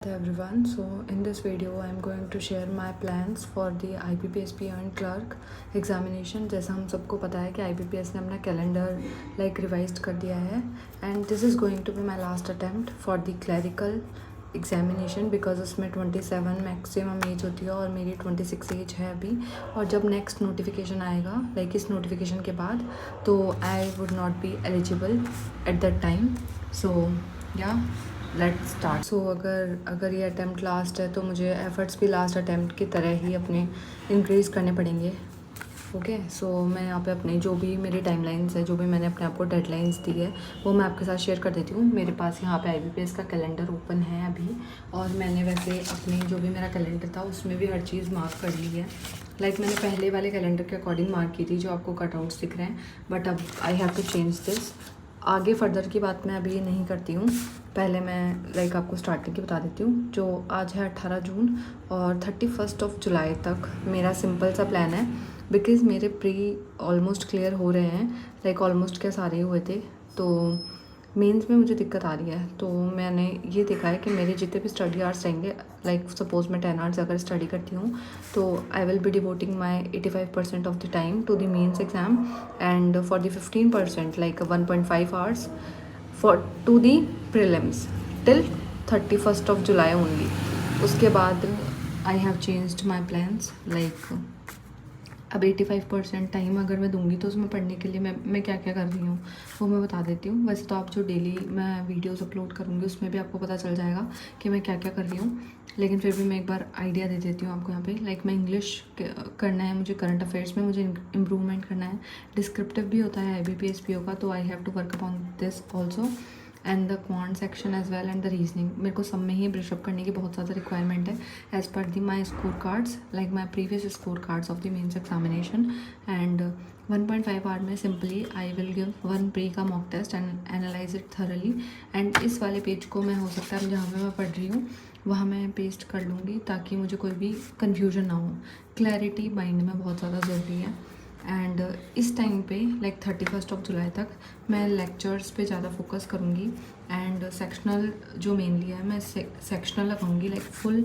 Hello everyone, so in this video I am going to share my plans for the IBPSP and clerk examination. जैसा हम सबको पता है कि IBPS ने अपना कैलेंडर रिवाइज कर दिया है and this is going to be my last attempt for the clerical examination because उसमें 27 मैक्सिमम एज होती है और मेरी 26 एज है अभी। और जब नेक्स्ट नोटिफिकेशन आएगा इस नोटिफिकेशन के बाद तो I would not be eligible at that time. So yeah let's start. सो अगर ये अटैम्प्ट लास्ट है तो मुझे एफ़र्ट्स भी लास्ट अटैम्प्ट की तरह ही अपने इंक्रीज़ करने पड़ेंगे। ओके सो मैं यहाँ पे अपने जो भी मेरी टाइमलाइंस है, जो भी मैंने अपने आप को डेडलाइंस दी है वो मैं आपके साथ शेयर कर देती हूँ। मेरे पास यहाँ पे IBPS का कैलेंडर ओपन है अभी और मैंने वैसे अपने जो भी मेरा कैलेंडर था उसमें भी हर चीज़ मार्क कर ली है। मैंने पहले वाले कैलेंडर के अकॉर्डिंग मार्क की थी जो आपको कटआउट्स दिख रहे हैं, बट अब I have to change this. आगे फर्दर की बात मैं अभी नहीं करती हूँ, पहले मैं आपको स्टार्टिंग की बता देती हूँ। जो आज है 18 जून और 31 जुलाई तक मेरा सिंपल सा प्लान है बिकॉज़ मेरे प्री ऑलमोस्ट क्लियर हो रहे हैं, ऑलमोस्ट क्या सारे हुए थे। तो मेंस में मुझे दिक्कत आ रही है, तो मैंने ये देखा है कि मेरे जितने भी स्टडी आवर्स रहेंगे, सपोज़ मैं 10 आवर्स अगर स्टडी करती हूँ तो I will be devoting my 85% of the time to the mains exam and for the 15% 1.5 hours for to the prelims till 31 July only. उसके बाद I have changed my plans अब 85% time अगर मैं दूंगी तो उसमें पढ़ने के लिए मैं क्या क्या कर रही हूँ वो मैं बता देती हूँ। वैसे तो आप जो डेली मैं वीडियोस अपलोड करूँगी उसमें भी आपको पता चल जाएगा कि मैं क्या क्या कर रही हूँ, लेकिन फिर भी मैं एक बार आइडिया दे देती हूँ आपको यहाँ पे। मैं इंग्लिश करना है, मुझे करंट अफेयर्स में मुझे इम्प्रूवमेंट करना है। डिस्क्रिप्टिव भी होता है IBPS PO का, तो I have to work upon this also and the quant section as well and the reasoning. मेरे को सब में ही ब्रशअप करने की बहुत ज़्यादा रिक्वायरमेंट है as per the my score cards my previous score cards of the mains examination. And 1.5 hour में simply I will give 1 pre का mock test and analyse it thoroughly. And इस वाले पेज को मैं हो सकता है जहाँ पे मैं पढ़ रही हूँ वहाँ मैं पेस्ट कर लूँगी ताकि मुझे कोई भी कन्फ्यूजन ना हो। क्लैरिटी माइंड में बहुत ज़्यादा ज़रूरी है। एंड इस टाइम पे 31 जुलाई तक मैं लेक्चर्स पे ज़्यादा फोकस करूँगी एंड सेक्शनल जो मेनली है मैं सेक्शनल लगाऊँगी। फुल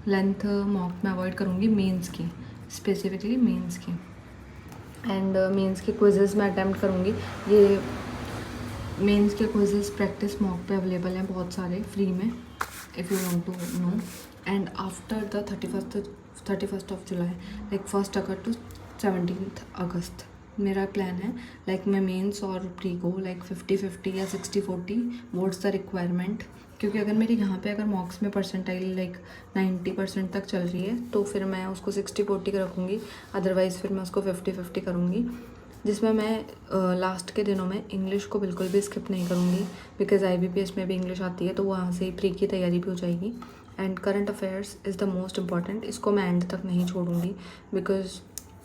लेंथ मॉक में अवॉइड करूँगी मेंस की, स्पेसिफिकली मेंस की। एंड मेंस के क्विजेज़ में अटैम्प्ट करूँगी। ये मेंस के क्विजेज़ प्रैक्टिस मॉक पे अवेलेबल हैं बहुत सारे फ्री में, if you want to know. And after the 31 July 1 August to 17 August मेरा प्लान है मैं मेंस और प्री को 50-50 या 60-40 व्हाट्स द रिक्वायरमेंट। क्योंकि अगर मेरी यहाँ पे अगर मॉक्स में परसेंटाइल 90% तक चल रही है तो फिर मैं उसको 60-40 रखूँगी, अदरवाइज़ फिर मैं उसको 50-50 करूँगी, जिसमें मैं लास्ट के दिनों में इंग्लिश को बिल्कुल भी स्किप नहीं करूँगी बिकॉज़ IBPS में भी इंग्लिश आती है तो वहाँ से ही प्री की तैयारी भी हो जाएगी। And current affairs is the most important, इसको मैं एंड तक नहीं छोड़ूंगी बिकॉज़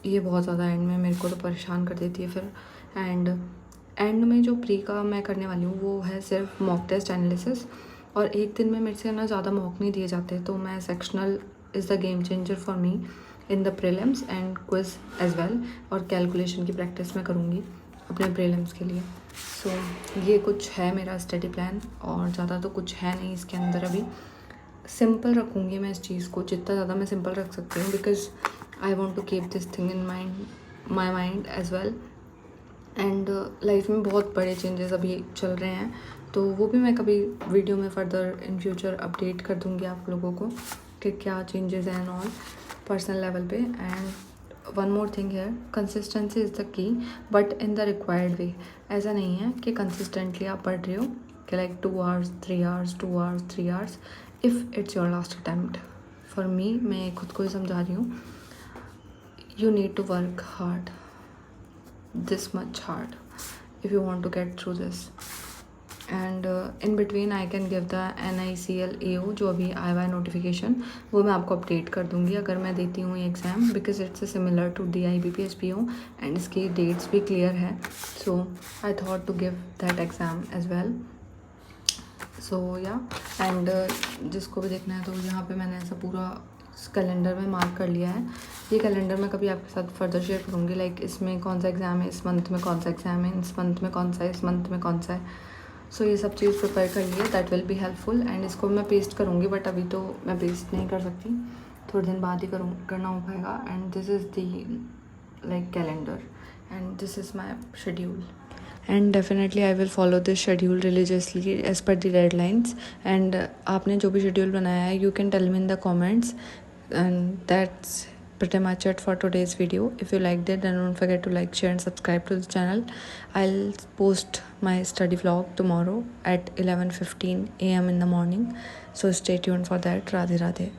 ये बहुत ज़्यादा एंड में मेरे को तो परेशान कर देती है फिर। एंड में जो प्री का मैं करने वाली हूँ वो है सिर्फ मॉक टेस्ट एनालिसिस, और एक दिन में मेरे से ना ज़्यादा मॉक नहीं दिए जाते, तो मैं sectional is the game changer for me in the prelims and quiz as well. और कैलकुलेशन की प्रैक्टिस मैं करूँगी अपने प्रीलिम्स के लिए। सो ये कुछ है मेरा स्टडी प्लान और ज़्यादा तो कुछ है नहीं इसके अंदर। अभी सिंपल रखूँगी मैं इस चीज़ को, जितना ज़्यादा मैं सिंपल रख सकती हूँ because I want to keep this thing in my mind as well. And life में बहुत बड़े चेंजेस अभी चल रहे हैं तो वो भी मैं कभी वीडियो में फर्दर इन फ्यूचर अपडेट कर दूँगी आप लोगों को कि क्या चेंजेस हैं एंड ऑल पर्सनल लेवल पे। एंड वन मोर थिंग है, consistency is the key but in the required way. ऐसा नहीं है कि कंसिस्टेंटली आप पढ़ रहे हो कि 2 hours 3 hours 2 hours 3 hours if it's your last attempt. For me, मैं खुद को ही समझा रही हूँ, you need to work hard, this much hard, if you want to get through this. And in between I can give the NICL AO जो अभी आया हुआ है नोटिफिकेशन, वो मैं आपको अपडेट कर दूँगी अगर मैं देती हूँ ये exam because it's similar to the IBPS PO and इसकी डेट्स भी क्लियर है। So I thought to give that exam as well. So yeah and जिसको भी देखना है तो यहाँ पे मैंने ऐसा पूरा कैलेंडर में मार्क कर लिया है। ये कैलेंडर मैं कभी आपके साथ फर्दर शेयर करूँगी इसमें कौन सा एग्ज़ाम है, इस मंथ में कौन सा एग्ज़ाम है, इस मंथ में कौन सा है, इस मंथ में कौन सा है। सो ये सब चीज़ प्रिपेयर कर लिए, that will be helpful. And इसको मैं पेस्ट करूँगी, बट अभी तो मैं पेस्ट नहीं कर सकती, थोड़े दिन बाद ही करना हो पाएगा। And this is the like calendar, and this is my schedule, and definitely I will follow this schedule religiously as per the deadlines. And आपने जो भी schedule बनाया है, you can tell me in the comments. And that's pretty much it for today's video. If you liked it, then don't forget to like, share and subscribe to the channel. I'll post my study vlog tomorrow at 11:15 a.m. in the morning, so stay tuned for that. Radhe Radhe.